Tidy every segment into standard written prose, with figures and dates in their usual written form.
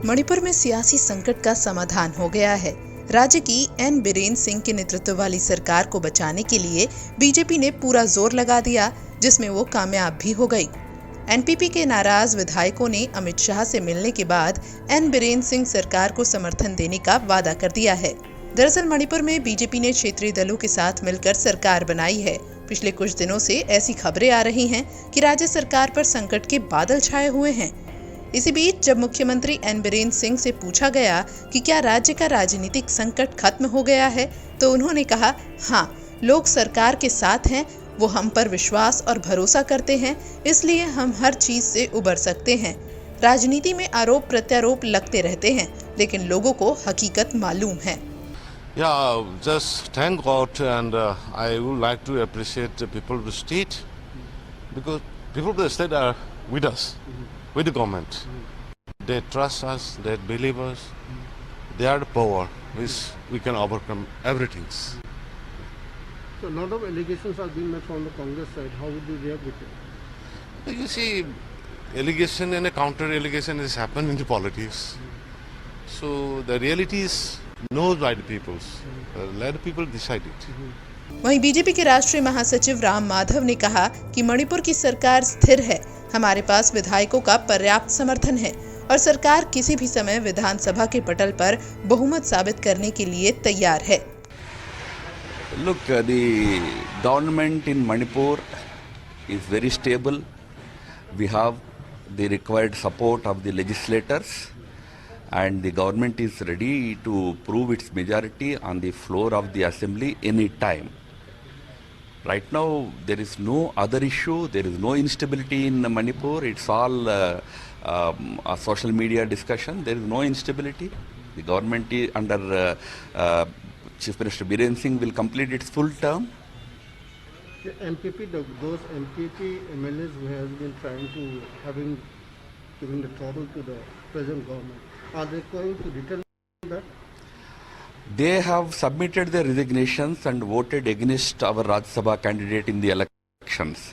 मणिपुर में सियासी संकट का समाधान हो गया है। राज्य की एन बीरेन सिंह के नेतृत्व वाली सरकार को बचाने के लिए बीजेपी ने पूरा जोर लगा दिया, जिसमें वो कामयाब भी हो गई। एनपीपी के नाराज विधायकों ने अमित शाह से मिलने के बाद एन बीरेन सिंह सरकार को समर्थन देने का वादा कर दिया है। दरअसल मणिपुर में बीजेपी ने क्षेत्रीय दलों के साथ मिलकर सरकार बनाई है। पिछले कुछ दिनों से ऐसी खबरें आ रही हैं कि राज्य सरकार पर संकट के बादल छाए हुए हैं। इसी बीच जब मुख्यमंत्री एन बीरेन सिंह से पूछा गया कि क्या राज्य का राजनीतिक संकट खत्म हो गया है, तो उन्होंने कहा, हाँ, लोग सरकार के साथ हैं, वो हम पर विश्वास और भरोसा करते हैं, इसलिए हम हर चीज से उबर सकते हैं। राजनीति में आरोप प्रत्यारोप लगते रहते हैं, लेकिन लोगों को हकीकत मालूम है। Yeah, just thank God, and I would like to appreciate the people of the state, because people of the state are with us, with the government. They trust us, they believe us, they are the power which we can overcome everything. So a lot of allegations are being made from the Congress side. How would you react with it? You see, allegation and a counter allegation has happened in the politics. So the reality is known by the people. Let the people decide it. वहीं BJP के राष्ट्रीय महासचिव राम माधव ने कहा कि मणिपुर की सरकार स्थिर है, हमारे पास विधायकों का पर्याप्त समर्थन है और सरकार किसी भी समय विधानसभा के पटल पर बहुमत साबित करने के लिए तैयार है। Look, the government in Manipur is very stable. We have the required support of the legislators, and the government is ready to prove its majority on the floor of the assembly any time. Right now, there is no other issue. There is no instability in Manipur. It's all a social media discussion. There is no instability. The government is under Chief Minister Biren Singh will complete its full term. The MPP, those MPP MLAs who have been trying to giving the trouble to the present government, are they going to return that? They have submitted their resignations and voted against our Rajya Sabha candidate in the elections.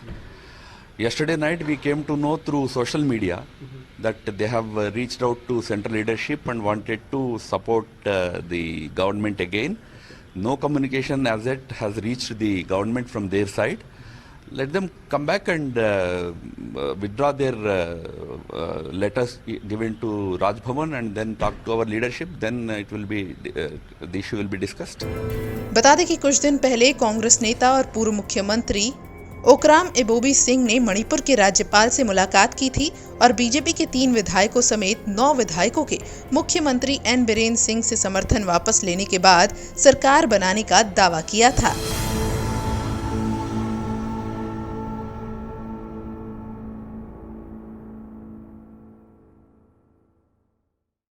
Yesterday night we came to know through social media that they have reached out to central leadership and wanted to support the government again. No communication as yet has reached the government from their side. Let them come back and withdraw their letters given to Raj Bhavan and then talk to our leadership. Then it will be the issue will be discussed. बता दें कि कुछ दिन पहले कांग्रेस नेता और पूर्व मुख्यमंत्री ओकराम एबोबी सिंह ने मणिपुर के राज्यपाल से मुलाकात की थी और बीजेपी के 3 विधायकों समेत 9 विधायकों के मुख्यमंत्री एन बीरेन सिंह से समर्थन वापस लेने के बाद सरकार बनाने का दावा किया था।